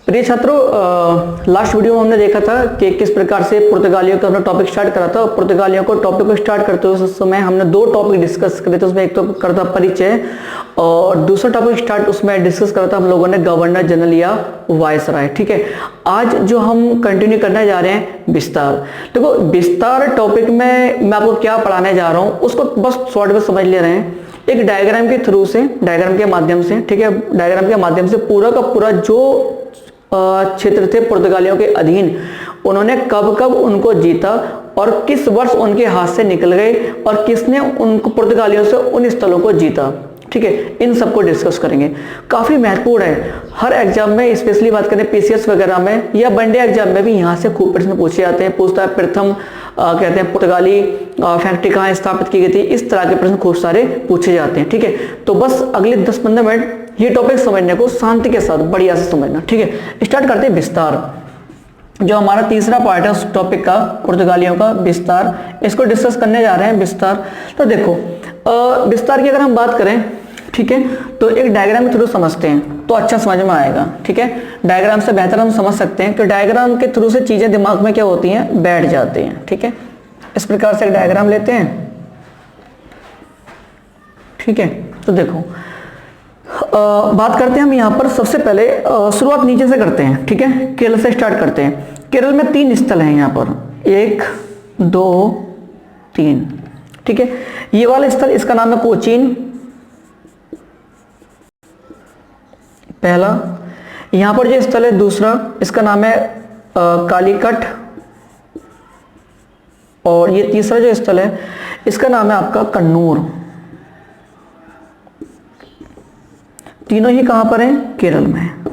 प्रिय छात्रों, last video में हमने देखा था कि किस प्रकार से पुर्तगालियों का हमने टॉपिक स्टार्ट करा था। पुर्तगालियों को टॉपिक को स्टार्ट करते हुए उस समय हमने दो टॉपिक डिस्कस करे थे। उसमें एक तो करा था परिचय और दूसरा टॉपिक स्टार्ट उसमें डिस्कस करा था हम लोगों ने गवर्नर जनरल या वायसराय। ठीक है, आज जो हम कंटिन्यू करने जा रहे हैं विस्तार। देखो, विस्तार टॉपिक में मैं आपको क्या पढ़ाने जा रहा हूँ उसको बस शॉर्ट में समझ ले रहे हैं। एक डायग्राम के थ्रू से, डायग्राम के माध्यम से, ठीक है, डायग्राम के माध्यम से पूरा का पूरा जो क्षेत्र थे पुर्तगालियों के अधीन, उन्होंने कब कब उनको जीता और किस वर्ष उनके हाथ से निकल गए और किसने उनको पुर्तगालियों से उन स्थलों को जीता। ठीक है, इन सबको डिस्कस करेंगे। काफी महत्वपूर्ण है, हर एग्जाम में, स्पेशली बात करें पीसीएस वगैरह में या वनडे एग्जाम में भी यहाँ से खूब प्रश्न पूछे जाते हैं। पूछता है प्रथम कहते हैं पुर्तगाली फैक्ट्री कहाँ स्थापित की गई थी। इस तरह के प्रश्न खूब सारे पूछे जाते हैं। ठीक है, तो बस अगले 10-15 मिनट ये टॉपिक समझने को शांति के साथ बढ़िया से समझना। ठीक है, स्टार्ट करते हैं विस्तार। जो हमारा तीसरा पार्ट है उस टॉपिक का, पुर्तगालियों का विस्तार, इसको डिस्कस करने जा रहे हैं विस्तार। तो देखो, विस्तार की अगर हम बात करें, ठीक है, तो एक डायग्राम के थ्रू समझते हैं तो अच्छा समझ में आएगा। ठीक है, डायग्राम से बेहतर हम समझ सकते हैं कि डायग्राम के थ्रू से चीजें दिमाग में क्या होती हैं, बैठ जाती हैं। ठीक है, इस प्रकार से एक डायग्राम लेते हैं। ठीक है, तो देखो, बात करते हैं हम यहाँ पर। सबसे पहले शुरुआत नीचे से करते हैं। ठीक है, केरल से स्टार्ट करते हैं। केरल में 3 स्थल हैं यहाँ पर, 1, 2, 3। ठीक है, ये वाला स्थल, इसका नाम है कोचीन, पहला। यहां पर जो स्थल है दूसरा, इसका नाम है कालीकट, और ये तीसरा जो स्थल है इसका नाम है आपका कन्नूर। तीनों ही कहां पर हैं, केरल में।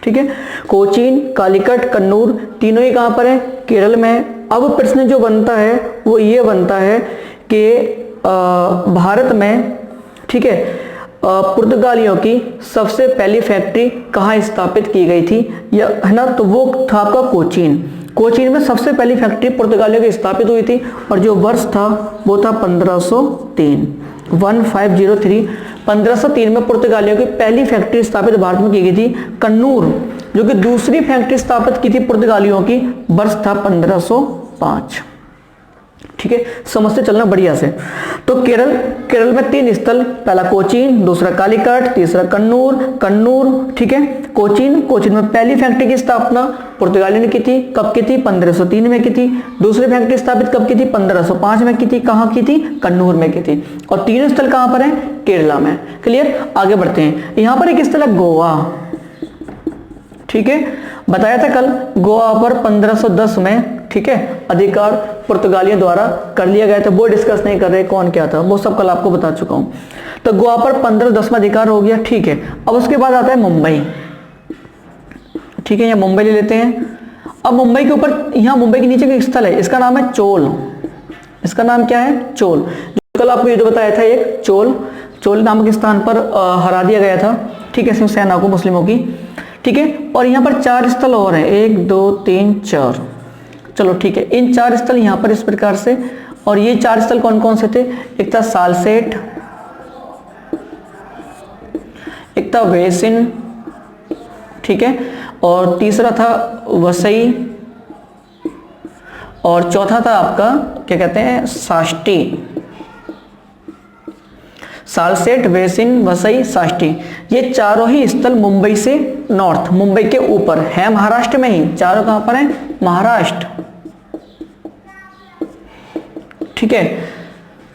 ठीक है, कोचीन, कालीकट, कन्नूर, तीनों ही कहां पर हैं, केरल में। अब प्रश्न जो बनता है वो ये बनता है कि भारत में, ठीक है, पुर्तगालियों की सबसे पहली फैक्ट्री कहाँ स्थापित की गई थी, या है ना, तो वो था आपका कोचीन। कोचीन में सबसे पहली फैक्ट्री पुर्तगालियों की स्थापित हुई थी और जो वर्ष था वो था 1503, 1503। 1503 में पुर्तगालियों की पहली फैक्ट्री स्थापित भारत में की गई थी। कन्नूर, जो कि दूसरी फैक्ट्री स्थापित की थी पुर्तगालियों की, वर्ष था 1505। ठीक है, समझते चलना बढ़िया से। तो केरल में 3 स्थल, पहला कोचीन, दूसरा कालीकट, तीसरा कन्नूर। ठीक है, कोचीन में पहली फैक्ट्री की स्थापना पुर्तगालियों ने की थी। कब की थी, 1503 में की थी। दूसरी फैक्ट्री स्थापित कब की थी, 1505 में की थी। कहाँ की थी, कन्नूर में की थी। और 3 स्थल कहाँ पर है, केरला में। क्लियर, आगे बढ़ते हैं। यहाँ पर एक स्थल है गोवा। ठीक है, बताया था कल, गोवा पर 1510 में, ठीक है, अधिकार पुर्तगालियों द्वारा कर लिया गया था। वो डिस्कस नहीं कर रहे कौन क्या था, वो सब कल आपको बता चुका हूं। तो गोवा पर 1510 में अधिकार हो गया। ठीक है, अब उसके बाद आता है मुंबई। ठीक है, यहाँ मुंबई ले लेते हैं। अब मुंबई के ऊपर, यहाँ मुंबई के नीचे एक स्थल है, इसका नाम है चोल। इसका नाम क्या है, चोल। जो कल आपको ये जो बताया था, एक चोल नामक स्थान पर हरा दिया गया था। ठीक है, इसमें सेना को, मुस्लिमों की। ठीक है, और यहाँ पर 4 स्थल और हैं, 1, 2, 3, 4। चलो ठीक है, इन 4 स्थल यहाँ पर इस प्रकार से। और ये 4 स्थल कौन कौन से थे, एक था सालसेट, एक था वेसिन, ठीक है, और तीसरा था वसई, और चौथा था आपका क्या कहते हैं, साष्टी। सालसेट, वेसिन, वसई, साष्टी, ये चारों ही स्थल मुंबई से नॉर्थ, मुंबई के ऊपर है, महाराष्ट्र में ही। चारों कहां पर है, महाराष्ट्र। ठीक है,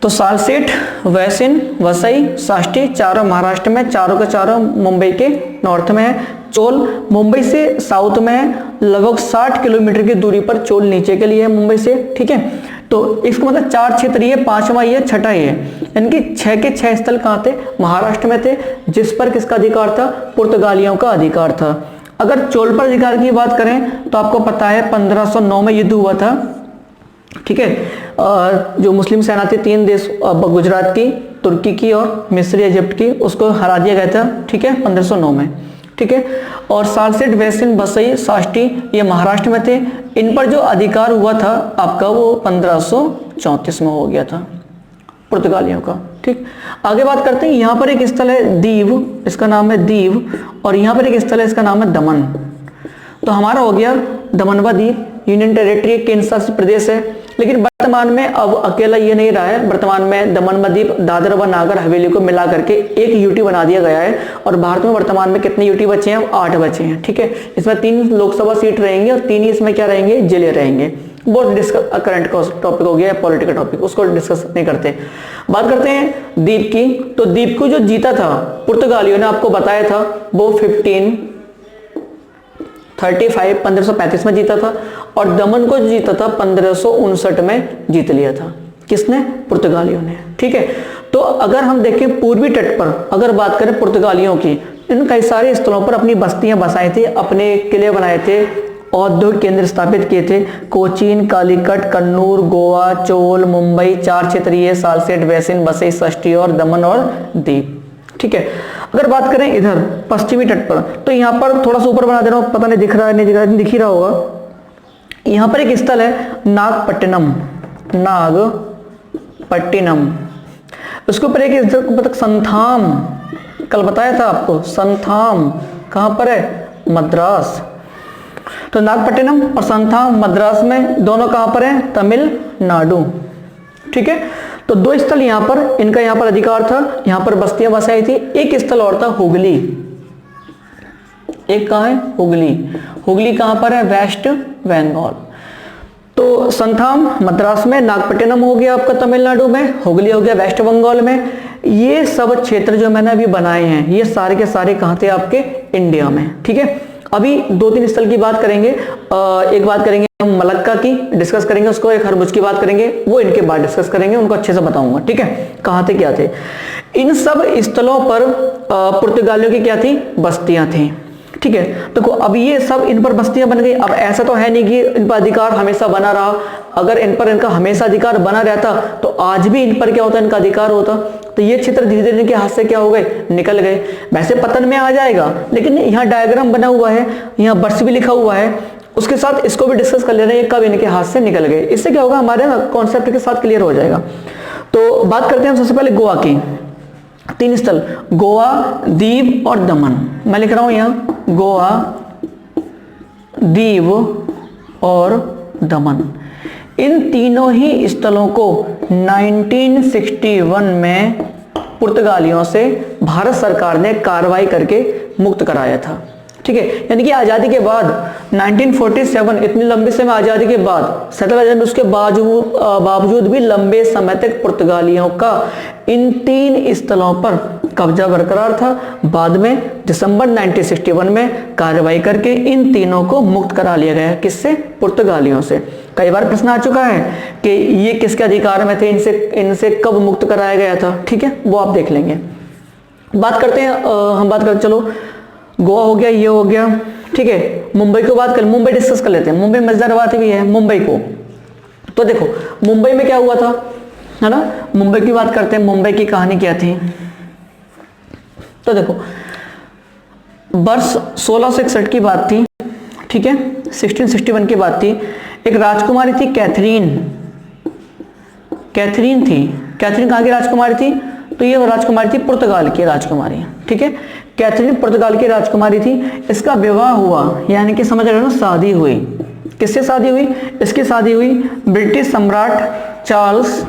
तो सालसेट, वेसिन, वसई, साष्टी, चारों महाराष्ट्र में, चारों के चारों मुंबई के नॉर्थ में है। चोल मुंबई से साउथ में है, लगभग 60 किलोमीटर की दूरी पर चोल नीचे के लिए है मुंबई से। ठीक है, तो इसको मतलब 4 क्षेत्र ये, 5वां ये, 6ठा ये, इनकी 6 के 6 स्थल कहाँ थे, महाराष्ट्र में थे, जिस पर किसका अधिकार था, पुर्तगालियों का अधिकार था। अगर चोल पर अधिकार की बात करें तो आपको पता है 1509 में युद्ध हुआ था। ठीक है, जो मुस्लिम सेना थी 3 देश, गुजरात की, तुर्की की और मिस्र इजिप्ट की, उसको हरा दिया गया था। ठीक है, 1509 में। ठीक है, और सालसेट, वेसिन, वसई, साष्टी ये महाराष्ट्र में थे। इन पर जो अधिकार हुआ था आपका वो 1534 में हो गया था पुर्तगालियों का। ठीक, आगे बात करते हैं। यहाँ पर एक स्थल है दीव, इसका नाम है दीव, और यहाँ पर एक स्थल है, इसका नाम है दमन। तो हमारा हो गया दमन व दीव यूनियन टेरिटरी, केंद्र शासित प्रदेश है। लेकिन वर्तमान में अब अकेला ये नहीं रहा है, वर्तमान में दमन व दीव, दादर व नागर हवेली को मिला करके एक यूटी बना दिया गया है। और भारत में वर्तमान में कितने यूटी बचे हैं? 8 बचे हैं। ठीक है, इसमें 3 लोकसभा सीट रहेंगे और 3 ही इसमें क्या रहेंगे? जिले रहेंगे। बहुत डिस्कस करंट टॉपिक हो गया, पॉलिटिकल टॉपिक, उसको डिस्कस नहीं करते। बात करते हैं द्वीप की। तो द्वीप को जो जीता था पुर्तगालियों ने, आपको बताया था, वो 1535 में जीता था, और दमन को जीता था 1559 में जीत लिया था। किसने? पुर्तगालियों ने। ठीक है, तो अगर हम देखें पूर्वी तट पर अगर बात करें पुर्तगालियों की, इन कई सारे स्थलों पर अपनी बस्तियां बसाई थी, अपने किले बनाए थे, औद्योगिक केंद्र स्थापित किए थे। कोचीन, कालीकट, कन्नूर, गोवा, चोल, मुंबई, 4 क्षेत्रीय, सालसेट, वैसिन, बसई, षष्ठी और दमन और दीव। ठीक है, अगर बात करें इधर पश्चिमी तट पर, तो यहाँ पर थोड़ा सा ऊपर बना दे रहा हूँ, पता नहीं दिख रहा है नहीं दिख रहा है, दिख ही रहा होगा। यहाँ पर एक स्थल है नागपट्टिनम, नागपट्टिनम। उसके ऊपर एक स्थल संथाम, कल बताया था आपको, संथाम कहाँ पर है? मद्रास। तो नागपट्टिनम और संथाम मद्रास में, दोनों कहाँ पर हैं? तमिलनाडु। ठीक है, तो 2 स्थल यहाँ पर, इनका यहाँ पर अधिकार था, यहाँ पर बस्तियां बसाई थी। एक स्थल और था हुगली। एक कहाँ है? हुगली। हुगली कहाँ पर है? वेस्ट बंगाल। तो संथाम मद्रास में, नागपट्टिनम हो गया आपका तमिलनाडु में, हुगली हो गया वेस्ट बंगाल में। ये सब क्षेत्र जो मैंने अभी बनाए हैं, ये सारे के सारे कहाँ थे? आपके इंडिया में। ठीक है, अभी 2-3 स्थल की बात करेंगे। एक बात करेंगे हम मलक्का की, डिस्कस करेंगे उसको, एक हरमुज की बात करेंगे, वो इनके बाद डिस्कस करेंगे, उनको अच्छे से बताऊंगा। ठीक है, कहाँ थे क्या थे। इन सब स्थलों पर पुर्तगालियों की क्या थी? बस्तियां थी। ठीक है, देखो अब ये सब इन पर बस्तियां बन गई। अब ऐसा तो है नहीं कि इन पर अधिकार हमेशा बना रहा। अगर इन पर इनका हमेशा अधिकार बना रहता तो आज भी इन पर क्या होता? इनका अधिकार होता। तो ये क्षेत्र धीरे धीरे इनके हाथ से क्या हो गए? निकल गए। वैसे पतन में आ जाएगा, लेकिन यहाँ डायग्राम बना हुआ है, यहाँ वर्ष भी लिखा हुआ है, उसके साथ इसको भी डिस्कस कर ले रहे हैं कब इनके हाथ से निकल गए। इससे क्या होगा? हमारे ना कॉन्सेप्ट के साथ क्लियर हो जाएगा। तो बात करते हैं सबसे पहले गोवा की। 3 स्थल, गोवा, दीव और दमन। मैं लिख रहा हूं यहाँ गोवा, दीव और दमन। इन तीनों ही स्थलों को 1961 में पुर्तगालियों से भारत सरकार ने कार्रवाई करके मुक्त कराया था। ठीक है, यानी कि आज़ादी के बाद 1947, इतनी लंबे समय आज़ादी के बाद सेटल, उसके बावजूद भी लंबे समय तक पुर्तगालियों का इन 3 स्थलों पर कब्जा बरकरार था। बाद में दिसंबर 1961 में कार्रवाई करके इन तीनों को मुक्त करा लिया गया। किससे? पुर्तगालियों से। कई बार प्रश्न आ चुका है कि ये किसके अधिकार में थे, इनसे कब मुक्त कराया गया था। ठीक है, वो आप देख लेंगे। बात करते हैं, हम बात करते, चलो गोवा हो गया, ये हो गया। ठीक है, मुंबई की बात कर, मुंबई डिस्कस कर लेते हैं। मुंबई मजेदार बात भी है मुंबई को। तो देखो मुंबई में क्या हुआ था, है ना। मुंबई की बात करते हैं, मुंबई की कहानी क्या थी। तो देखो वर्ष 1661 की बात थी। ठीक है, 1661 की बात थी। एक राजकुमारी थी कैथरीन थी। कैथरीन कहाँ की राजकुमारी थी? तो ये राजकुमारी थी पुर्तगाल की राजकुमारी। ठीक है, कैथरीन पुर्तगाल की राजकुमारी थी। इसका विवाह हुआ, यानी कि समझ रहे हो ना, शादी हुई। किससे शादी हुई? इसकी शादी हुई ब्रिटिश सम्राट चार्ल्स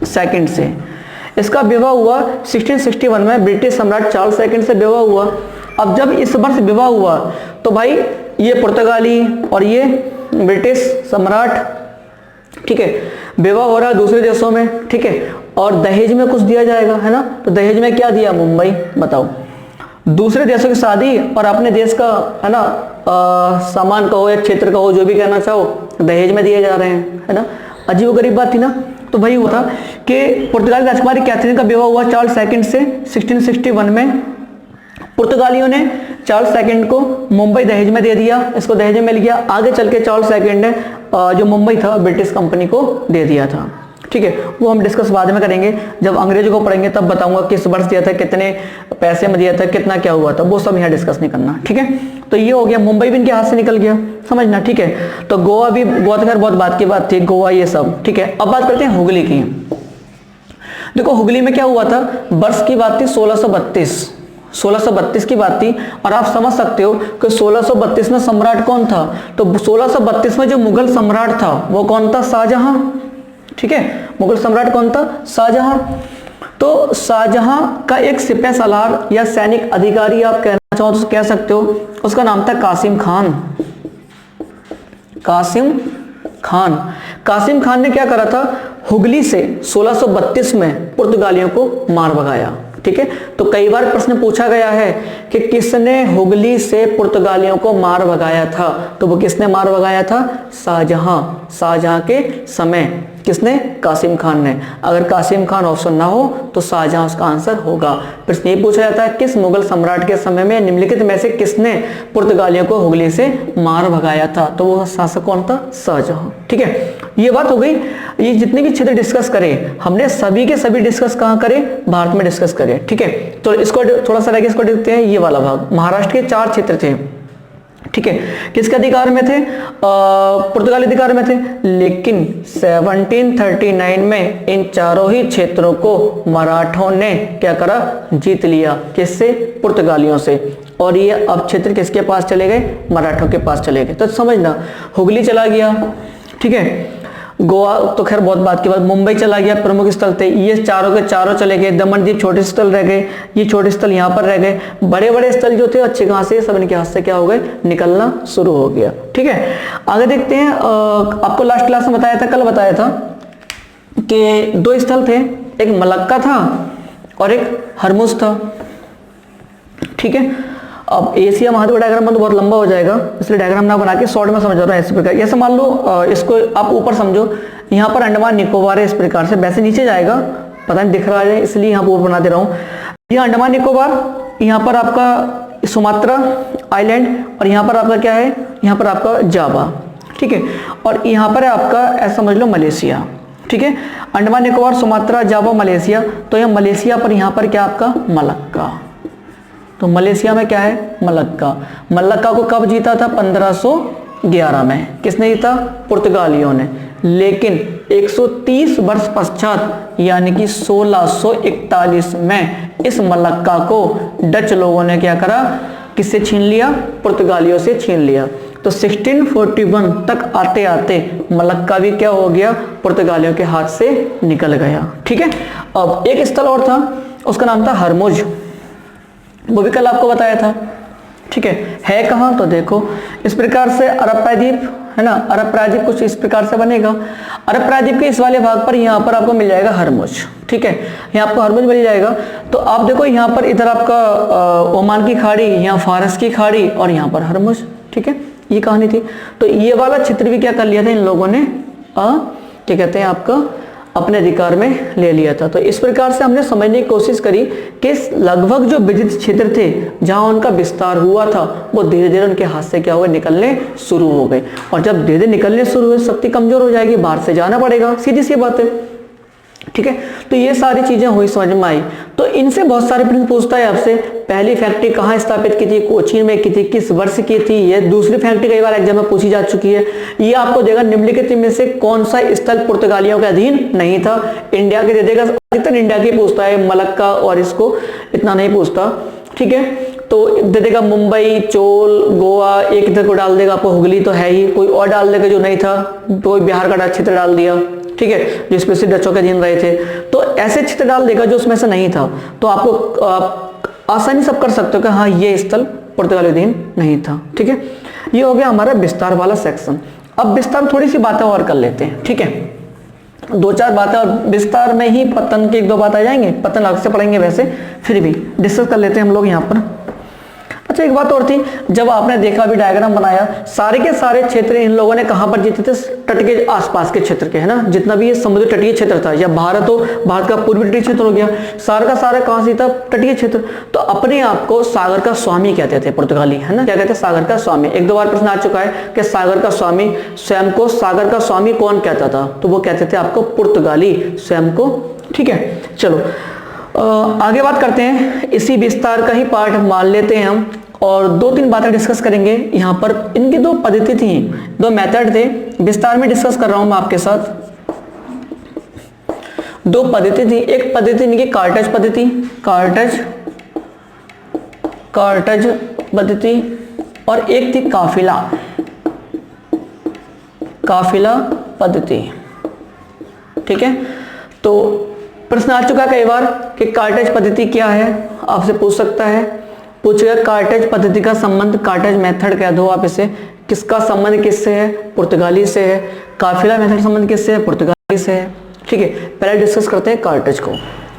सेकंड से। इसका विवाह हुआ 1661 में, ब्रिटिश सम्राट चार्ल्स सेकंड से विवाह हुआ। अब जब इस वर्ष विवाह हुआ तो भाई ये पुर्तगाली और ये ब्रिटिश सम्राट, ठीक है, विवाह हो रहा है दूसरे देशों में। ठीक है, और दहेज में कुछ दिया जाएगा, है ना। तो दहेज में क्या दिया? मुंबई। बताओ, दूसरे देशों की शादी और अपने देश का, है ना, सामान का हो या क्षेत्र का हो, जो भी कहना चाहो, दहेज में दिए जा रहे हैं, है ना। अजीब गरीब बात थी ना। तो भाई हुआ था कि पुर्तगाली राजकुमारी कैथरीन का विवाह हुआ चार्ल्स सेकंड से 1661 में। पुर्तगालियों ने चार्ल्स सेकंड को मुंबई दहेज में दे दिया, इसको दहेज में मिल गया। आगे चल के चार्ल्स सेकंड ने जो मुंबई था ब्रिटिश कंपनी को दे दिया था। ठीक है, वो हम डिस्कस बाद में करेंगे, जब अंग्रेजों को पढ़ेंगे तब बताऊंगा किस वर्ष दिया था, कितने पैसे में दिया था, कितना क्या हुआ था, वो सब यहाँ डिस्कस नहीं करना। ठीक है, तो ये हो गया, मुंबई भी इनके हाथ से निकल गया, समझना। ठीक है, तो गोवा भी, गोवा तो खैर बहुत बात की बात थी, गोवा ये सब। ठीक है, अब बात करते हैं हुगली की। देखो हुगली में क्या हुआ था, वर्ष की बात थी 1632 की बात थी, और आप समझ सकते हो कि 1632 में सम्राट कौन था, तो 1632 में जो मुगल सम्राट था वो कौन था, शाहजहां। ठीक है, मुगल सम्राट कौन था, शाहजहां। तो शाहजहां का एक सिपह सलार या सैनिक अधिकारी आप कहना चाहो तो कह सकते हो, उसका नाम था कासिम खान। कासिम खान ने क्या करा था, हुगली से 1632 में पुर्तगालियों को मार भगाया। ठीक है, तो कई बार प्रश्न पूछा गया है कि किसने हुगली से पुर्तगालियों को मार भगाया था, तो वो किसने मार भगाया था, शाहजहां के समय किसने, कासिम खान ने। अगर कासिम खान ऑप्शन ना हो तो शाहजहां उसका आंसर होगा। प्रश्न ये पूछा जाता है किस मुगल सम्राट के समय में निम्नलिखित में से किसने पुर्तगालियों को हुगली से मार भगाया था, तो वो शासक कौन था, शाहजहां। ठीक है, ये बात हो गई। ये जितने भी क्षेत्र डिस्कस करें हमने सभी के सभी डिस्कस कहाँ करें, भारत में डिस्कस करें। ठीक है, तो इसको थोड़ा सा रह इसको देखते हैं। ये वाला भाग महाराष्ट्र के 4 क्षेत्र थे। ठीक है, किसके अधिकार में थे, पुर्तगाली अधिकार में थे, लेकिन 1739 में इन चारों ही क्षेत्रों को मराठों ने क्या करा, जीत लिया। किससे, पुर्तगालियों से। और ये अब क्षेत्र किसके पास चले गए, मराठों के पास चले गए। तो समझना, हुगली चला गया, ठीक है, गोवा तो खैर बहुत बात की बात, मुंबई चला गया, प्रमुख स्थल थे, ये चारों के चारों चले गए। दमन द्वीप छोटे स्थल रह गए, ये छोटे स्थल यहाँ पर रह गए। बड़े बड़े स्थल जो थे अच्छे कहाँ से, सब इनके हाथ से क्या हो गए, निकलना शुरू हो गया। ठीक है, आगे देखते हैं। आपको लास्ट क्लास में बताया था, कल बताया था कि 2 स्थल थे, एक मलक्का था और एक हरमुज था। ठीक है, अब एशिया महाद्वीप डायग्राम में तो बहुत लंबा हो जाएगा, इसलिए डायग्राम ना बना के शॉर्ट में समझ रहा हूँ। इस प्रकार जैसे मान लो, इसको आप ऊपर समझो, यहाँ पर अंडमान निकोबार है इस प्रकार से, वैसे नीचे जाएगा, पता नहीं दिख रहा है इसलिए यहाँ पर ऊपर बना दे रहा हूँ। यहाँ अंडमान निकोबार, यहाँ पर आपका सुमात्रा आइलैंड, और यहाँ पर आपका क्या है, यहाँ पर आपका जावा। ठीक है, और यहाँ पर है आपका ऐसा समझ लो मलेशिया। ठीक है, अंडमान निकोबार, सुमात्रा, जावा, मलेशिया। तो यह मलेशिया पर यहाँ पर क्या आपका मलक्का, तो मलेशिया में क्या है, मलक्का को कब जीता था, 1511 में। किसने जीता, पुर्तगालियों ने। लेकिन 130 वर्ष पश्चात यानी कि 1641 में इस मलक्का को डच लोगों ने क्या करा, किससे छीन लिया, पुर्तगालियों से छीन लिया। तो 1641 तक आते आते मलक्का भी क्या हो गया, पुर्तगालियों के हाथ से निकल गया। ठीक है, अब एक स्थल और था, उसका नाम था हरमुज, वो भी कल आपको बताया था। ठीक है कहाँ, तो देखो इस प्रकार से अरब प्रायद्वीप है ना, अरब प्रायद्वीप कुछ इस प्रकार से बनेगा। अरब प्रायद्वीप के इस वाले भाग पर यहाँ पर आपको मिल जाएगा हरमुज। ठीक है, यहाँ आपको हरमुज मिल जाएगा। तो आप देखो यहाँ पर इधर आपका ओमान की खाड़ी, यहाँ फारस की खाड़ी, और यहाँ पर हरमुज। ठीक है, ये कहानी थी। तो ये वाला क्षेत्र भी क्या कर लिया था इन लोगों ने, क्या कहते हैं आपका, अपने अधिकार में ले लिया था। तो इस प्रकार से हमने समझने की कोशिश करी कि लगभग जो विजित क्षेत्र थे जहां उनका विस्तार हुआ था, वो धीरे धीरे उनके हाथ से क्या हुए, निकलने शुरू हो गए। और जब धीरे धीरे निकलने शुरू हुए, शक्ति कमजोर हो जाएगी, बाहर से जाना पड़ेगा, सीधी सी बात है। ठीक है, तो ये सारी चीजें हुई, समझ में आई। तो इनसे बहुत सारे प्रश्न पूछता है आपसे, पहली फैक्ट्री कहाँ स्थापित की थी, कोचीन में की थी, किस वर्ष की थी। ये दूसरी फैक्ट्री कई बार एग्जाम में पूछी जा चुकी है। ये आपको देगा निम्नलिखित में से कौन सा स्थल पुर्तगालियों के अधीन नहीं था। इंडिया के दे देगा, अधिकतर इंडिया की पूछता है, मलक्का और इसको इतना नहीं पूछता। ठीक है, तो दे देगा मुंबई, चोल, गोवा, एक इधर को डाल देगा, आपको हुगली तो है ही, कोई और डाल देगा जो नहीं था, कोई बिहार का क्षेत्र डाल दिया। ठीक है, जो स्पेशली डचों के अधीन रहे थे, तो ऐसे क्षेत्र डाल देगा जो उसमें से नहीं था। तो आपको आसानी सब कर सकते हो कि हाँ ये स्थल पुर्तगाली अधीन नहीं था। ठीक है, ये हो गया हमारा विस्तार वाला सेक्शन। अब विस्तार थोड़ी सी बातें और कर लेते हैं। ठीक है, 2-4 बातें और विस्तार में ही पतन की 1-2 बात आ जाएंगे, पतन अलग से पढ़ेंगे, वैसे फिर भी डिस्कस कर लेते हैं हम लोग यहाँ पर। अच्छा, एक बात और थी, जब आपने देखा भी डायग्राम बनाया, सारे के सारे क्षेत्र इन लोगों ने कहां पर जीते थे, तट के आसपास के क्षेत्र के, है ना, जितना भी ये समुद्र तटीय क्षेत्र था, या भारत हो, भारत का पूर्वी तटीय क्षेत्र हो गया, सारा का सारा कहां से था, तटीय क्षेत्र। तो अपने आप को सागर का स्वामी कहते थे पुर्तगाली, है ना, क्या कहते हैं, सागर का स्वामी। 1-2 बार प्रश्न आ चुका है कि सागर का स्वामी, स्वयं को सागर का स्वामी कौन कहता था, तो वो कहते थे आपको पुर्तगाली स्वयं को। ठीक है, चलो आगे बात करते हैं, इसी विस्तार का ही पार्ट मान लेते हैं हम, और 2-3 बातें डिस्कस करेंगे। यहाँ पर इनकी 2 पद्धति थी, 2 मेथड थे, विस्तार में डिस्कस कर रहा हूं मैं आपके साथ। दो पद्धति थी, एक पद्धति इनकी कार्टेज पद्धति, कार्टेज पद्धति, और एक थी काफिला पद्धति। ठीक है, तो प्रश्न आ चुका कई बार कि कार्टेज पद्धति क्या है, आपसे पूछ सकता है, पूछेगा कार्टेज पद्धति का संबंध, कार्टेज मेथड कह दो आप इसे, किसका संबंध किससे है, पुर्तगाली से है। काफिला मेथड संबंध किससे है, पुर्तगाली से है। ठीक है, पहले डिस्कस करते हैं कार्टेज को।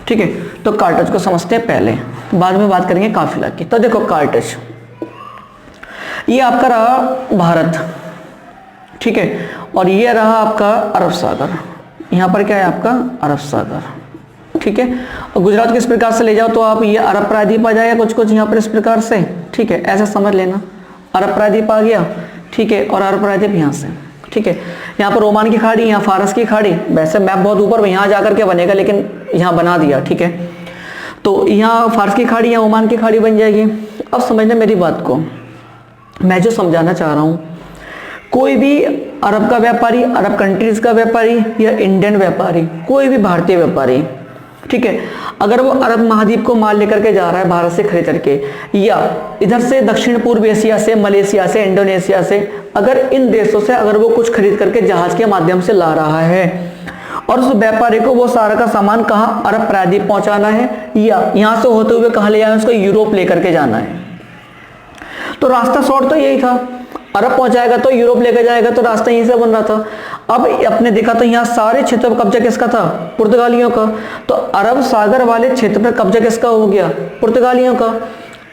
ठीक है, तो कार्टेज को समझते हैं पहले, बाद में बात करेंगे काफिला की। तो देखो कार्टेज, ये आपका रहा भारत, ठीक है, और ये रहा आपका अरब सागर। यहाँ पर क्या है आपका अरब सागर, ठीक है। और गुजरात किस प्रकार से ले जाओ तो आप ये अरब प्रायद्वीप आ जाएगा कुछ कुछ यहाँ पर इस प्रकार से, ठीक है, ऐसा समझ लेना। अरब प्रायद्वीप आ गया, ठीक है, और अरब प्रायद्वीप यहाँ से, ठीक है। यहाँ पर ओमान की खाड़ी, यहाँ फारस की खाड़ी, वैसे मैप बहुत ऊपर यहाँ जाकर के बनेगा लेकिन यहाँ बना दिया, ठीक है। तो यहाँ फारस की खाड़ी, यहाँ ओमान की खाड़ी बन जाएगी। अब समझना मेरी बात को, मैं जो समझाना चाह रहा हूँ, कोई भी अरब का व्यापारी, अरब कंट्रीज का व्यापारी या इंडियन व्यापारी, कोई भी भारतीय व्यापारी, ठीक है, अगर वो अरब महाद्वीप को माल लेकर के जा रहा है भारत से खरीद करके, या इधर से दक्षिण पूर्व एशिया से, मलेशिया से, इंडोनेशिया से, अगर इन देशों से अगर वो कुछ खरीद करके जहाज के माध्यम से ला रहा है और उस व्यापारी को वो सारा का सामान कहाँ अरब प्रायद्वीप पहुंचाना है या यहाँ से होते हुए कहाँ ले जाना है, उसको यूरोप लेकर के जाना है, तो रास्ता शॉर्ट तो यही था, अरब पहुंचाएगा तो यूरोप लेकर जाएगा, तो रास्ता यहीं से बन रहा था। अब अपने देखा तो यहाँ सारे क्षेत्र पर कब्जा किसका था, पुर्तगालियों का, तो अरब सागर वाले क्षेत्र पर कब्जा किसका हो गया, पुर्तगालियों का।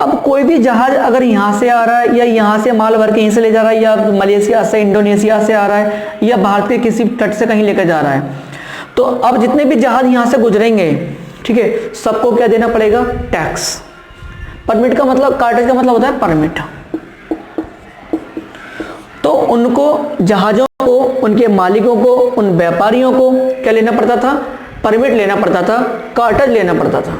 अब कोई भी जहाज अगर यहाँ से आ रहा है या यहाँ से माल भर के यहीं से ले जा रहा है या मलेशिया से, इंडोनेशिया से आ रहा है या भारत के किसी तट से कहीं लेकर जा रहा है, तो अब जितने भी जहाज यहाँ से गुजरेंगे, ठीक है, सबको क्या देना पड़ेगा, टैक्स। परमिट का मतलब, कार्टेज का मतलब होता है परमिट। तो उनको, जहाजों को, उनके मालिकों को, उन व्यापारियों को क्या लेना पड़ता था, परमिट लेना पड़ता था, कार्टेज लेना पड़ता था,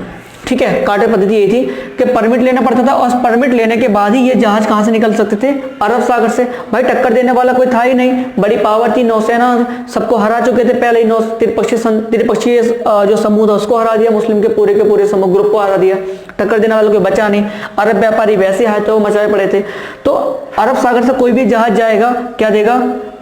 ठीक है। कार्टेज पद्धति यही थी कि परमिट लेना पड़ता था, और परमिट लेने के बाद ही ये जहाज कहाँ से निकल सकते थे, अरब सागर से। भाई टक्कर देने वाला कोई था ही नहीं, बड़ी पावर थी, नौसेना, सबको हरा चुके थे पहले ही, त्रिपक्षीय जो समूह था उसको हरा दिया, मुस्लिम के पूरे समूह ग्रुप को हरा दिया, टक्कर देने वाला कोई बचा नहीं। अरब व्यापारी वैसे हाथ तो मचाए पड़े थे। तो अरब सागर से कोई भी जहाज जाएगा, क्या देगा,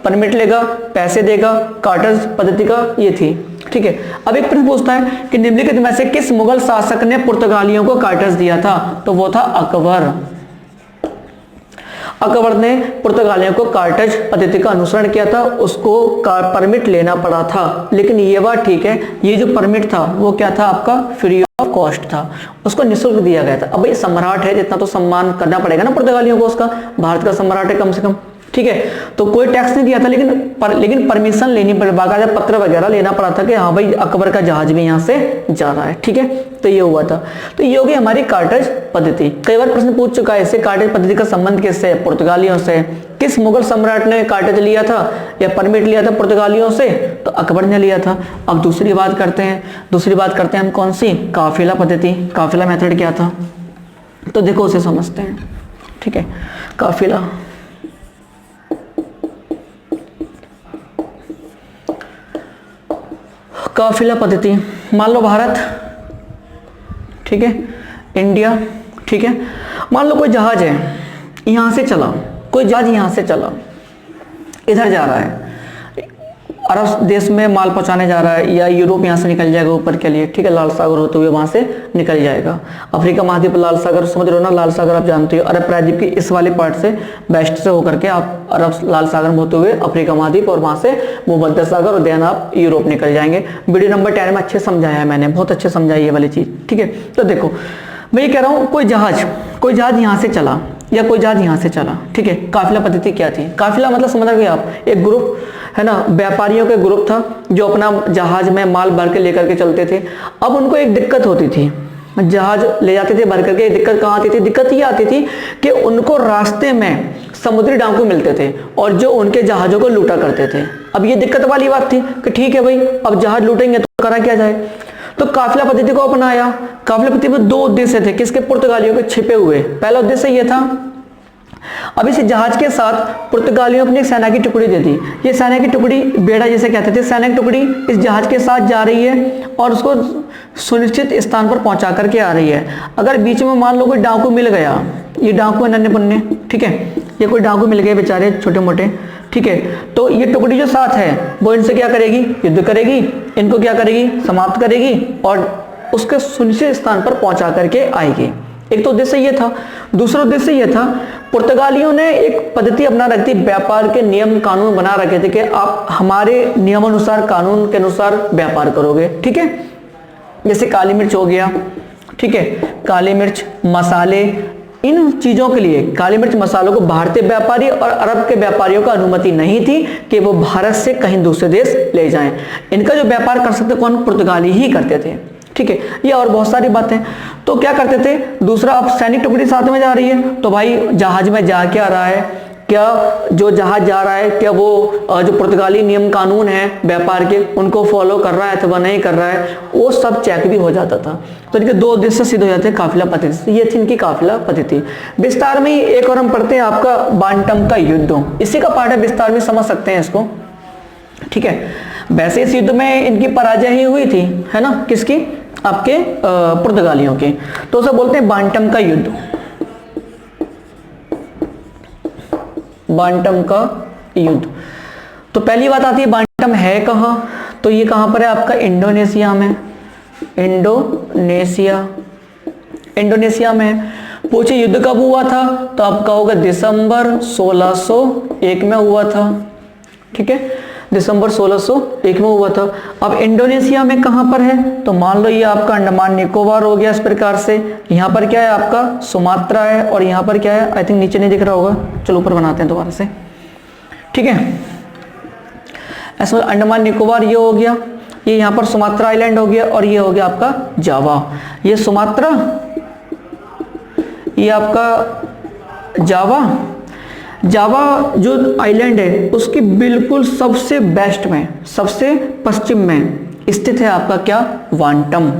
परमिट लेगा, पैसे देगा, कार्टेज पद्धति का ये थी, ठीक है। अब एक प्रश्न पूछता है कि निम्नलिखित में से किस मुगल शासक ने पुर्तगालियों को कार्टेज दिया था, तो वो था अकबर। अकबर ने पुर्तगालियों को कार्टेज पद्धति का अनुसरण किया था, उसको परमिट लेना पड़ा था, लेकिन ये बात ठीक है, ये जो परमिट था वो क्या था आपका, फ्री ऑफ कॉस्ट था, उसको निःशुल्क दिया गया था। अब भाई सम्राट है, जितना तो सम्मान करना पड़ेगा ना पुर्तगालियों को, उसका भारत का सम्राट है कम से कम, ठीक है। तो कोई टैक्स नहीं दिया था, लेकिन परमिशन लेनी पड़ी, बाकायदा पत्र वगैरह लेना पड़ा था कि हाँ भाई अकबर का जहाज भी यहाँ से जा रहा है, ठीक है। तो ये हुआ था। तो ये होगी हमारी कार्टेज पद्धति। कई बार प्रश्न पूछ चुका है इससे, कार्टेज पद्धति का संबंध किससे, पुर्तगालियों से। किस मुगल सम्राट ने कार्टेज लिया था या परमिट लिया था पुर्तगालियों से, तो अकबर ने लिया था। अब दूसरी बात करते हैं हम कौन सी, काफिला पद्धति। काफिला मेथड क्या था, तो देखो उसे समझते हैं, ठीक है। काफिला पद्धति, मान लो भारत, ठीक है, इंडिया, ठीक है, मान लो कोई जहाज है यहां से चला, कोई जहाज यहां से चला, इधर जा रहा है, अरब देश में माल पहुंचाने जा रहा है, या यूरोप यहाँ से निकल जाएगा ऊपर के लिए, ठीक है, लाल सागर होते हुए वहां से निकल जाएगा। अफ्रीका महाद्वीप लाल सागर, समझ रहे हो ना, लाल सागर आप जानते हो, अरब प्रायद्वीप के इस वाले पार्ट से, वेस्ट से होकर के आप अरब लाल सागर में होते हुए अफ्रीका महाद्वीप, और वहां से भूमध्य सागर, और देन आप यूरोप निकल जाएंगे। वीडियो नंबर 10 में अच्छे समझाया है मैंने, बहुत अच्छे समझाई ये वाली चीज, ठीक है। तो देखो मैं ये कह रहा हूँ, कोई जहाज यहाँ से चला या कोई जहाज यहाँ से चला, ठीक है। काफिला पद्धति क्या थी, काफिला मतलब समझ रहे आप, एक ग्रुप है ना, व्यापारियों का ग्रुप था जो अपना जहाज में माल भर के लेकर के चलते थे। अब उनको एक दिक्कत होती थी, जहाज ले जाते थे भर करके, दिक्कत कहाँ आती थी, दिक्कत ये आती थी कि उनको रास्ते में समुद्री डाकू मिलते थे और जो उनके जहाजों को लूटा करते थे। अब ये दिक्कत वाली बात थी कि ठीक है भाई, अब जहाज लूटेंगे तो करा क्या जाए, तो काफिला पद्धति को अपनाया। काफिला पद्धति में दो उद्देश्य थे, किसके, पुर्तगालियों के छिपे हुए। पहला उद्देश्य ये था, अब इस जहाज के साथ पुर्तगालियों अपनी सेना की टुकड़ी दे दी। ये सेना की टुकड़ी बेड़ा जिसे कहते थे, सेना की टुकड़ी इस जहाज के साथ जा रही है और उसको सुनिश्चित स्थान पर पहुंचा करके आ रही है। अगर बीच में मान लो कोई डाकू मिल गया, ये डाकू है नन्हे पुन्ने, ठीक है, ये कोई डाकू मिल गए बेचारे छोटे मोटे, ठीक है, तो ये टुकड़ी जो साथ है वो इनसे क्या करेगी, युद्ध करेगी, इनको क्या करेगी, समाप्त करेगी और उसके सुनिश्चित स्थान पर पहुंचा करके आएगी। एक तो उद्देश्य ये था। दूसरा उद्देश्य ये था, पुर्तगालियों ने एक पद्धति अपना रखी, व्यापार के नियम कानून बना रखे थे कि आप हमारे नियमानुसार कानून के अनुसार व्यापार करोगे, ठीक है। जैसे काली मिर्च हो गया, ठीक है, काली मिर्च मसाले, इन चीजों के लिए काली मिर्च मसालों को भारतीय व्यापारी और अरब के व्यापारियों को अनुमति नहीं थी कि वो भारत से कहीं दूसरे देश ले जाएं। इनका जो व्यापार कर सकते कौन, पुर्तगाली ही करते थे, ठीक है। ये और बहुत सारी बातें। तो क्या करते थे, दूसरा अब सैनिक टुकड़ी साथ में जा रही है, तो भाई जहाज में जा क्या रहा है, क्या जो जहाज जा रहा है क्या वो जो पुर्तगाली नियम कानून है व्यापार के उनको फॉलो कर रहा है अथवा नहीं कर रहा है, वो सब चेक भी हो जाता था। तो इनके दो उद्देश्य सिद्ध हो जाते हैं काफिला पद्धति। ये थी इनकी काफिला पद्धति। विस्तार में एक और हम पढ़ते हैं आपका बांटम का युद्ध, इसी का पार्ट है, विस्तार में समझ सकते हैं इसको, ठीक है। वैसे इस युद्ध में इनकी पराजय ही हुई थी, है ना, किसकी, आपके पुर्तगालियों की। तो उसे बोलते हैं बांटम का युद्ध, बांटम का युद्ध। तो पहली बात आती है बांटम है कहाँ, तो ये कहाँ पर है आपका, इंडोनेशिया में, इंडोनेशिया में। पूछे युद्ध कब हुआ था, तो आप कहोगे दिसंबर 1601 में हुआ था, ठीक है, दिसंबर 1601 में हुआ था। अब इंडोनेशिया में कहां पर है, तो मान लो ये आपका अंडमान निकोबार हो गया इस प्रकार से, यहां पर क्या है आपका सुमात्रा है और यहां पर क्या है, आई थिंक नीचे नहीं दिख रहा होगा, चलो ऊपर बनाते हैं दोबारा से, ठीक है। ऐसा अंडमान निकोबार ये हो गया, ये यहां पर सुमात्रा आइलैंड हो गया और ये हो गया आपका जावा। ये सुमात्रा, ये आपका जावा, जावा जो आइलैंड है उसकी बिल्कुल सबसे वेस्ट में, सबसे पश्चिम में स्थित है आपका क्या, बांटम।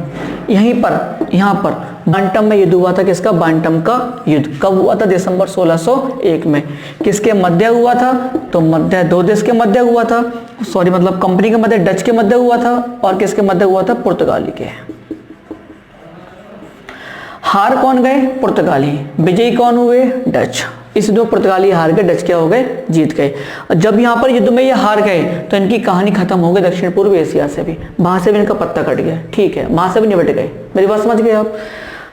यहीं पर, यहाँ पर बांटम में युद्ध हुआ था, किसका, बांटम का युद्ध। कब हुआ था, दिसंबर 1601 में। किसके मध्य हुआ था, तो मध्य दो देश के मध्य हुआ था, सॉरी मतलब कंपनी के मध्य, डच के मध्य हुआ था और किसके मध्य हुआ था, पुर्तगाली के। हार कौन गए, पुर्तगाली, विजयी कौन हुए, डच। इस युद्ध में पुर्तगाली हार गए, डच क्या हो गए, जीत गए। जब यहाँ पर युद्ध में ये हार गए तो इनकी कहानी खत्म हो गई दक्षिण पूर्व एशिया से भी, वहां से भी इनका पत्ता कट गया, ठीक है, वहां से भी निपट गए, मेरी बात समझ गए आप,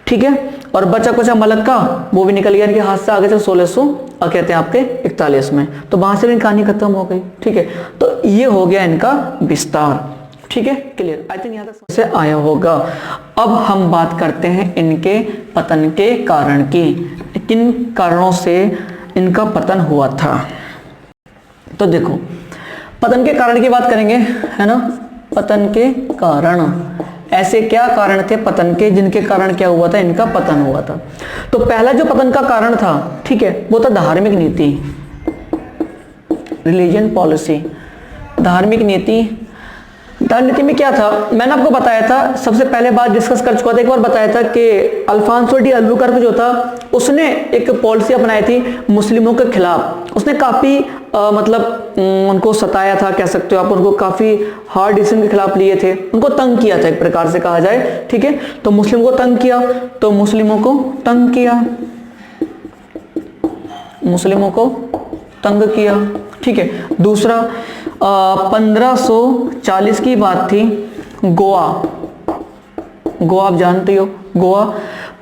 ठीक है। और बचा कुचा मलक्का वो भी निकल गया इनके हाथ से आगे चल 1600 कहते हैं आपके 41 में, तो वहां से भी कहानी खत्म हो गई, ठीक है। तो ये हो गया इनका विस्तार, ठीक है, क्लियर, आई थिंक यहाँ तक से आया होगा। अब हम बात करते हैं इनके पतन के कारण की, किन कारणों से इनका पतन हुआ था। तो देखो पतन के कारण की बात करेंगे, है ना, पतन के कारण, ऐसे क्या कारण थे पतन के जिनके कारण क्या हुआ था, इनका पतन हुआ था। तो पहला जो पतन का कारण था, ठीक है, वो था धार्मिक नीति, रिलीजन पॉलिसी, धार्मिक नीति। धार्मिक नीति में क्या था, मैंने आपको बताया था, सबसे पहले बात डिस्कस कर चुका था, एक बार बताया था कि अल्फांसो डी अल्बुकर्क जो था उसने एक पॉलिसी अपनाई थी मुस्लिमों के खिलाफ। उसने काफी मतलब उनको सताया था, कह सकते हो आप, उनको काफी हार्ड डिसीजन के खिलाफ लिए थे, उनको तंग किया था एक प्रकार से कहा जाए, ठीक है। तो मुस्लिम को तंग किया, तो मुस्लिमों को तंग किया, मुस्लिमों को तंग किया, ठीक है। दूसरा 1540 की बात थी, गोवा, गोवा आप जानते हो, गोवा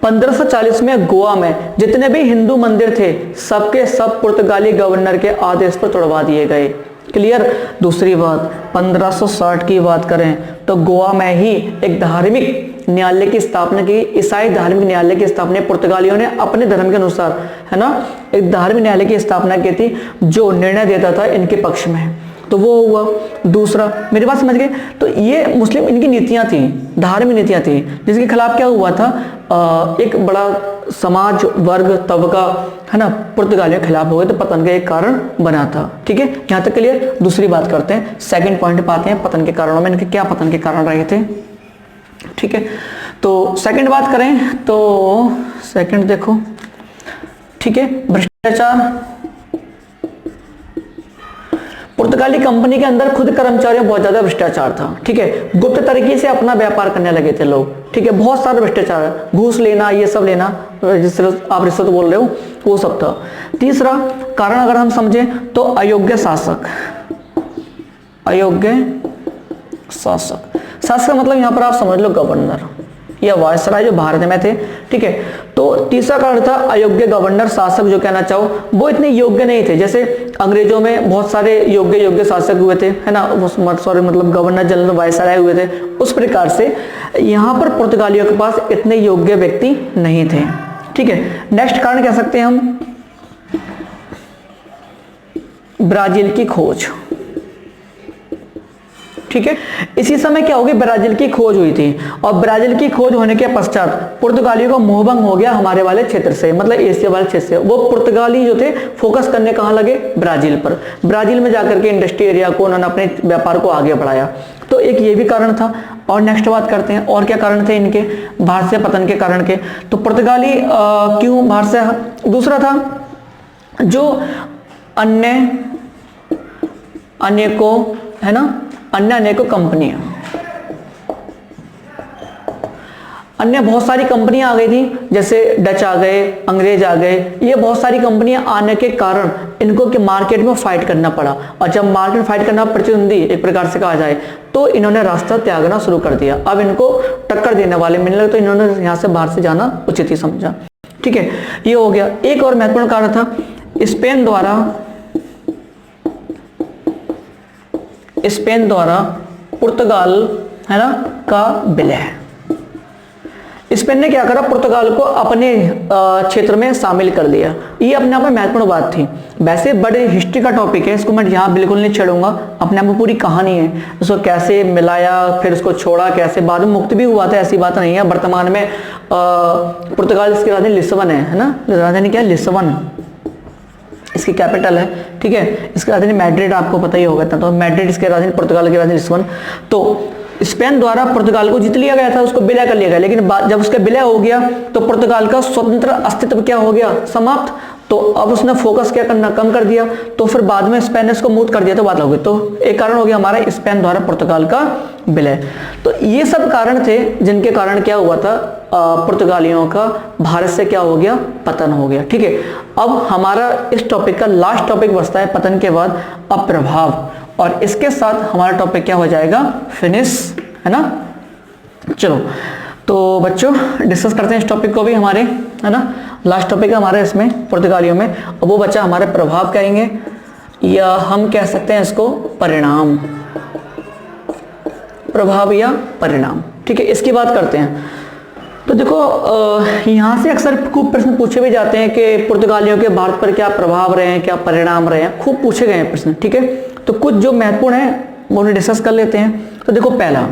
1540 में गोवा में जितने भी हिंदू मंदिर थे सबके सब पुर्तगाली गवर्नर के आदेश पर तोड़वा दिए गए, क्लियर। दूसरी बात 1560 की बात करें तो गोवा में ही एक धार्मिक न्यायालय की स्थापना की, ईसाई धार्मिक न्यायालय की स्थापना पुर्तगालियों ने अपने धर्म के अनुसार, है ना, एक धार्मिक न्यायालय की स्थापना की थी जो निर्णय देता था इनके पक्ष में, तो वो हुआ। दूसरा, मेरी बात समझ गए, तो ये मुस्लिम इनकी नीतियां थी, धार्मिक नीतियां थी, जिसके खिलाफ क्या हुआ था, एक बड़ा समाज वर्ग तबका, है ना, पुर्तगालियों के खिलाफ हो गए, तो पतन का एक कारण बना था, ठीक है। यहां तक क्लियर। दूसरी बात करते हैं, सेकंड पॉइंट पे आते हैं, पतन के कारणों में इनके क्या पतन के कारण रहे थे, ठीक है। तो सेकंड बात करें तो सेकंड देखो, ठीक है, भ्रष्टाचार, पुर्तगाली कंपनी के अंदर खुद कर्मचारियों में बहुत ज्यादा भ्रष्टाचार था, ठीक है। गुप्त तरीके से अपना व्यापार करने लगे थे लोग, ठीक है। बहुत सारा भ्रष्टाचार, घूस लेना, ये सब लेना, जिससे आप रिश्वत बोल रहे हो, वो सब था। तीसरा कारण अगर हम समझें तो अयोग्य शासक। अयोग्य शासक, शासक मतलब यहां पर आप समझ लो गवर्नर या वायसराय जो भारत में थे, ठीक है। तो तीसरा कारण था अयोग्य गवर्नर, शासक जो कहना चाहो, वो इतने योग्य नहीं थे। जैसे अंग्रेजों में बहुत सारे योग्य शासक हुए थे, है ना, सॉरी मतलब गवर्नर जनरल वायसराय हुए थे, उस प्रकार से यहाँ पर पुर्तगालियों के पास इतने योग्य व्यक्ति नहीं थे, ठीक है। नेक्स्ट कारण कह सकते हैं हम ब्राजील की खोज, ठीक है। इसी समय क्या होगी, ब्राजील की खोज हुई थी, और ब्राजील की खोज होने के पश्चात पुर्तगालियों का मोहभंग हो गया हमारे वाले क्षेत्र से, मतलब एशिया वाले क्षेत्र से। वो पुर्तगाली जो थे फोकस करने कहाँ लगे, ब्राजील पर। ब्राजील में जाकर के इंडस्ट्री एरिया को उन्होंने अपने व्यापार को आगे बढ़ाया। तो एक ये भी कारण था। और नेक्स्ट बात करते हैं और क्या कारण थे इनके भारत से पतन के कारण के। तो पुर्तगाली क्यों भारत से, दूसरा था जो अनेकों, है ना, अनेकों कंपनियां, अन्य बहुत सारी कंपनियां आ गई थी, जैसे डच आ गए, अंग्रेज आ गए। ये बहुत सारी कंपनियां आने के कारण इनको कि मार्केट में फाइट करना पड़ा, और जब मार्केट में फाइट करना प्रतिद्वंदी एक प्रकार से कहा जाए, तो इन्होंने रास्ता त्यागना शुरू कर दिया। अब इनको टक्कर देने वाले मिलने लगे, तो इन्होंने यहाँ से बाहर से जाना उचित ही समझा, ठीक है। ये हो गया। एक और महत्वपूर्ण कारण था स्पेन द्वारा पुर्तगाल, है ना, का विलय। स्पेन ने क्या करा, पुर्तगाल को अपने क्षेत्र में शामिल कर लिया। ये अपने आप में महत्वपूर्ण बात थी। वैसे बड़े हिस्ट्री का टॉपिक है, इसको मैं यहाँ बिल्कुल नहीं छेड़ूंगा, अपने आप में पूरी कहानी है। उसको कैसे मिलाया, फिर उसको छोड़ा कैसे, बाद में मुक्त भी हुआ था, ऐसी बात नहीं है। वर्तमान में पुर्तगाल इसकी राजधानी लिस्बन है ना, राजधानी क्या है, लिस्बन इसकी कैपिटल है, ठीक है। इसकी राजधानी मैड्रिड, आपको पता ही होगा, तो मैड्रिड इसके राजधानी, पुर्तगाल की राजधानी लिस्बन। तो स्पेन द्वारा पुर्तगाल को जीत लिया गया था, उसको विलय कर लिया गया, लेकिन जब उसका विलय हो गया तो पुर्तगाल का स्वतंत्र अस्तित्व क्या हो गया, समाप्त। तो अब उसने फोकस क्या करना कम कर दिया, तो फिर बाद में स्पेन ने इसको मुक्त कर दिया, तो बात हो गई। तो एक कारण हो गया हमारा स्पेन द्वारा पुर्तगाल का विलय। तो ये सब कारण थे जिनके कारण क्या हुआ था, पुर्तगालियों का भारत से क्या हो गया, पतन हो गया, ठीक है। अब हमारा इस टॉपिक का लास्ट टॉपिक बचता है पतन के बाद अप्रभाव, और इसके साथ हमारा टॉपिक क्या हो जाएगा, फिनिश, है ना। चलो तो बच्चों डिस्कस करते हैं इस टॉपिक को भी हमारे, है ना। लास्ट टॉपिक है हमारे इसमें पुर्तगालियों में। अब वो बच्चा हमारे प्रभाव कहेंगे, या हम कह सकते हैं इसको परिणाम, प्रभाव या परिणाम, ठीक है। इसकी बात करते हैं। तो देखो यहाँ से अक्सर खूब प्रश्न पूछे भी जाते हैं कि पुर्तगालियों के भारत पर क्या प्रभाव रहे हैं, क्या परिणाम रहे हैं, खूब पूछे गए हैं प्रश्न, ठीक है। तो कुछ जो महत्वपूर्ण है वो डिस्कस कर लेते हैं। तो देखो पहला,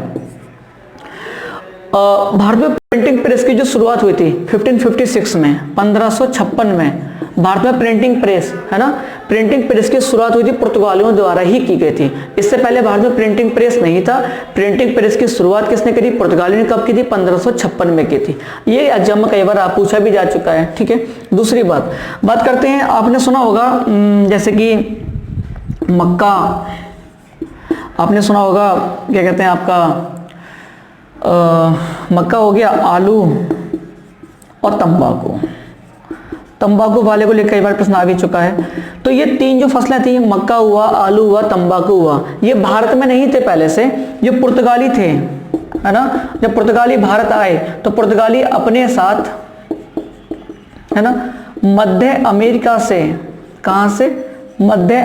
भारत में प्रिंटिंग प्रेस की जो शुरुआत हुई थी 1556 में, 1556 में भारत में प्रिंटिंग प्रेस, है ना, प्रिंटिंग प्रेस की शुरुआत हुई थी पुर्तगालियों द्वारा ही की गई थी। इससे पहले भारत में प्रिंटिंग प्रेस नहीं था। प्रिंटिंग प्रेस की शुरुआत किसने करी, पुर्तगाली ने कब की थी, 1556 में की थी। ये एग्जाम में कई बार आप पूछा भी जा चुका है, ठीक है। दूसरी बात करते हैं, आपने सुना होगा जैसे कि मक्का, आपने सुना होगा क्या कहते हैं आपका मक्का हो गया, आलू और तंबाकू वाले को लेकर कई बार प्रश्न आ भी चुका है। तो ये तीन जो फसलें थी, मक्का हुआ, आलू हुआ, तंबाकू हुआ, ये भारत में नहीं थे पहले से, ये पुर्तगाली थे, है ना। जब पुर्तगाली भारत आए तो पुर्तगाली अपने साथ, है ना, मध्य अमेरिका से, कहां से, मध्य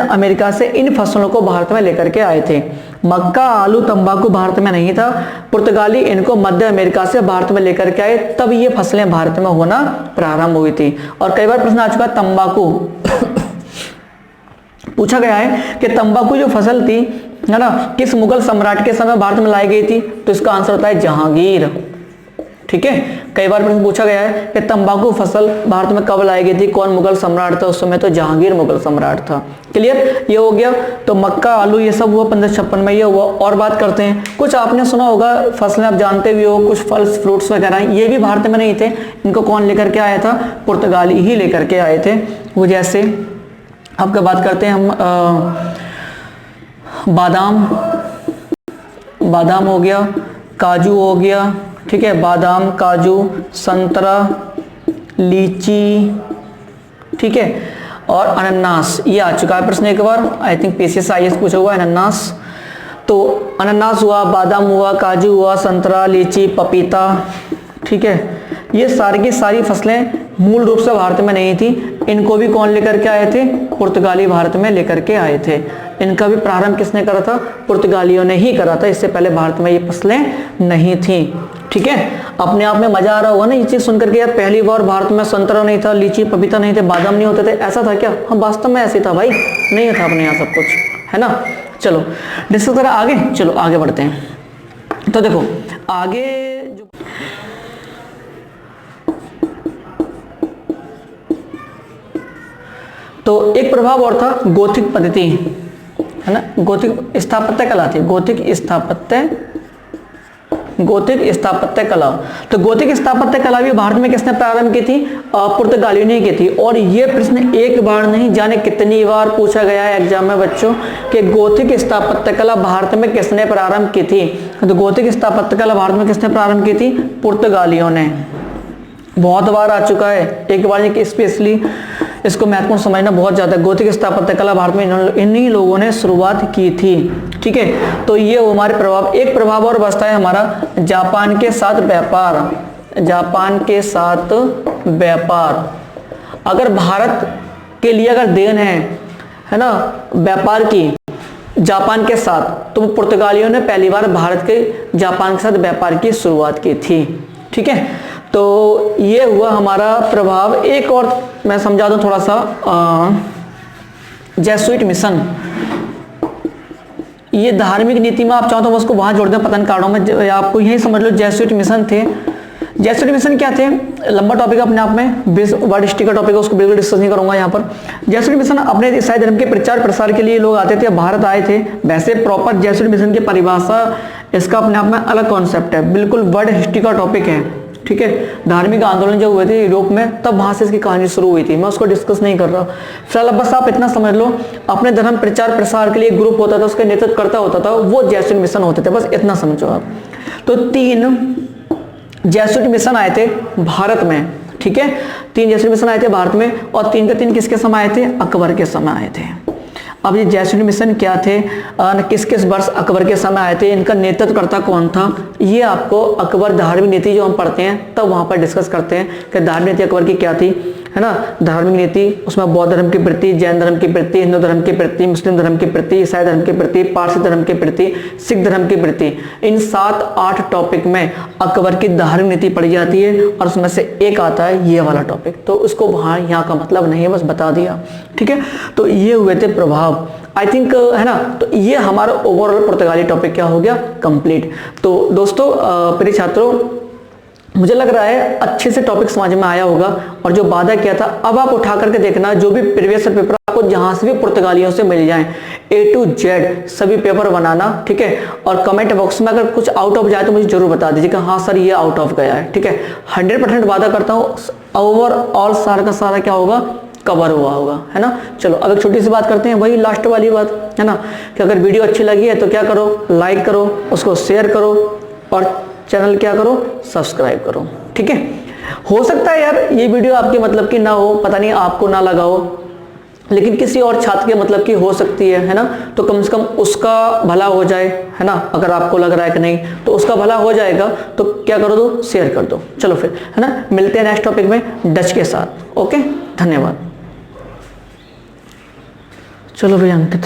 अमेरिका से इन फसलों को भारत में लेकर के आए थे। मक्का, आलू, तंबाकू भारत में नहीं था, पुर्तगाली इनको मध्य अमेरिका से भारत में लेकर के आए, तब ये फसलें भारत में होना प्रारंभ हुई थी। और कई बार प्रश्न आ चुका तंबाकू पूछा गया है कि तंबाकू जो फसल थी, है ना, किस मुगल सम्राट के समय भारत में लाई गई थी, तो इसका आंसर होता है जहांगीर, ठीक है। कई बार प्रश्न पूछा गया है कि तंबाकू फसल भारत में कब लाई गई थी, कौन मुगल सम्राट था उस समय, तो जहांगीर मुगल सम्राट था। क्लियर, ये हो गया। तो मक्का, आलू ये सब हुआ 1556 में, ये हुआ। और बात करते हैं, कुछ आपने सुना होगा फसलें आप जानते भी हो, कुछ फल फ्रूट्स वगैरह, ये भी भारत में नहीं थे, इनको कौन लेकर के आया था, पुर्तगाली ही लेकर के आए थे। वो जैसे आपका बात करते हैं हम बादाम हो गया, काजू हो गया, ठीक है, बादाम, काजू, संतरा, लीची, ठीक है, और अनानास। ये आ चुका है प्रश्न एक बार, आई थिंक पीसीएस आईएएस पूछा हुआ है अनानास। तो अनानास हुआ, बादाम हुआ, काजू हुआ, संतरा, लीची, पपीता, ठीक है, ये सारी की सारी फसलें मूल रूप से भारत में नहीं थी। इनको भी कौन लेकर के आए थे? पुर्तगाली भारत में लेकर के आए थे। इनका भी प्रारंभ किसने करा था? पुर्तगालियों ने ही करा था। इससे पहले भारत में ये फसलें नहीं थी, ठीक है। अपने आप में मजा आ रहा होगा ना ये चीज सुनकर के, यार पहली बार भारत में संतरा नहीं था, लीची, पपीता नहीं थे, बादाम नहीं होते थे, ऐसा था क्या? हम वास्तव में ऐसे था भाई, नहीं था अपने यहाँ सब कुछ, है ना। चलो डिस्कस करें आगे, चलो आगे बढ़ते हैं। तो देखो आगे जो तो एक प्रभाव और था गोथिक पद्धति, है ना, गोथिक स्थापत्य कला थी, गोथिक स्थापत्य कला। तो गोथिक स्थापत्य कला भी भारत में किसने प्रारंभ की थी? पुर्तगालियों ने की थी। और ये प्रश्न एक बार नहीं जाने कितनी बार पूछा गया है एग्जाम में बच्चों कि गोथिक स्थापत्य कला भारत में किसने प्रारंभ की थी। तो गोथिक स्थापत्य कला भारत में किसने प्रारंभ की थी? पुर्तगालियों ने। बहुत बार आ चुका है, एक बार नहीं, स्पेशली इसको महत्वपूर्ण समझना बहुत ज्यादा। गोथिक स्थापत्य कला भारत में इन्हीं लोगों ने शुरुआत की थी, ठीक है। तो ये हमारे प्रभाव, एक प्रभाव और बचता है हमारा जापान के साथ व्यापार। जापान के साथ व्यापार, अगर भारत के लिए अगर देन है ना व्यापार की जापान के साथ, तो पुर्तगालियों ने पहली बार भारत के जापान के साथ व्यापार की शुरुआत की थी, ठीक है। तो ये हुआ हमारा प्रभाव। एक और मैं समझा दूं थोड़ा सा, जेसुइट मिशन, ये धार्मिक नीति में आप चाहो तो उसको वहां जोड़ दें पतन कारणों में, आपको यही समझ लो जेसुइट मिशन थे। जेसुइट मिशन क्या थे? लंबा टॉपिक अपने आप में, वर्ड हिस्ट्री का टॉपिक है, उसको बिल्कुल डिस्कस नहीं करूंगा यहाँ पर। जेसुइट मिशन अपने ईसाई धर्म के प्रचार प्रसार के लिए लोग आते थे, भारत आए थे। वैसे प्रॉपर जेसुइट मिशन की परिभाषा इसका अपने आप में अलग कॉन्सेप्ट है, बिल्कुल वर्ड हिस्ट्री का टॉपिक है, ठीक है। धार्मिक आंदोलन जब हुए थे यूरोप में, तब वहां से इसकी कहानी शुरू हुई थी, मैं उसको डिस्कस नहीं कर रहा। फिलहाल बस आप इतना समझ लो, अपने धर्म प्रचार प्रसार के लिए ग्रुप होता था, उसका नेतृत्व करता होता था, वो जेसुइट मिशन होते थे, बस इतना समझो आप। तो 3 जेसुइट मिशन आए थे भारत में, ठीक है। 3 जेसुइट मिशन आए थे भारत में, और 3 के 3 किसके समय आए थे? अकबर के समय आए थे। अब ये जेसुइट मिशन क्या थे, किस किस वर्ष अकबर के समय आए थे, इनका नेतृत्वकर्ता कौन था, ये आपको अकबर धार्मिक नीति जो हम पढ़ते हैं तब वहां पर डिस्कस करते हैं कि धार्मिक नीति अकबर की क्या थी, है ना। धार्मिक नीति उसमें बौद्ध धर्म के प्रति, जैन धर्म के प्रति, हिंदू धर्म के प्रति, मुस्लिम धर्म के प्रति, ईसाई धर्म के प्रति, पारसी धर्म के प्रति, सिख धर्म के प्रति, इन 7-8 टॉपिक में अकबर की धार्मिक नीति पढ़ी जाती है, और उसमें से एक आता है ये वाला टॉपिक। तो उसको वहां यहाँ का मतलब नहीं है, बस बता दिया, ठीक है। तो ये हुए थे प्रभाव, आई थिंक, है ना। तो ये हमारा ओवरऑल पुर्तगाली टॉपिक क्या हो गया? कंप्लीट। तो दोस्तों, प्रिय छात्रों, मुझे लग रहा है अच्छे से टॉपिक समझ में आया होगा। और जो वादा किया था, अब आप उठा करके देखना, जो भी प्रीवियस पेपर आपको जहां से भी पुर्तगालियों से मिल जाएं, A to Z सभी पेपर बनाना, ठीक है। और कमेंट बॉक्स में अगर कुछ आउट ऑफ जाए तो मुझे जरूर बता दीजिएगा, हाँ सर ये आउट ऑफ गया है, ठीक है। 100% वादा करता हूँ ओवरऑल सारा का सारा क्या होगा? कवर हुआ होगा, है ना। चलो अब एक छोटी सी बात करते हैं, वही लास्ट वाली बात, है ना, कि अगर वीडियो अच्छी लगी है तो क्या करो? लाइक करो, उसको शेयर करो, और चैनल क्या करो? सब्सक्राइब करो, ठीक है। हो सकता है यार ये वीडियो आपके मतलब की ना हो, पता नहीं आपको ना लगा हो, लेकिन किसी और छात्र के मतलब की हो सकती है ना। तो कम से कम उसका भला हो जाए, है ना। अगर आपको लग रहा है कि नहीं तो उसका भला हो जाएगा, तो क्या करो? दो शेयर कर दो। चलो फिर, है ना, मिलते हैं नेक्स्ट टॉपिक में डच के साथ। ओके, धन्यवाद। चलो भैया अंकित।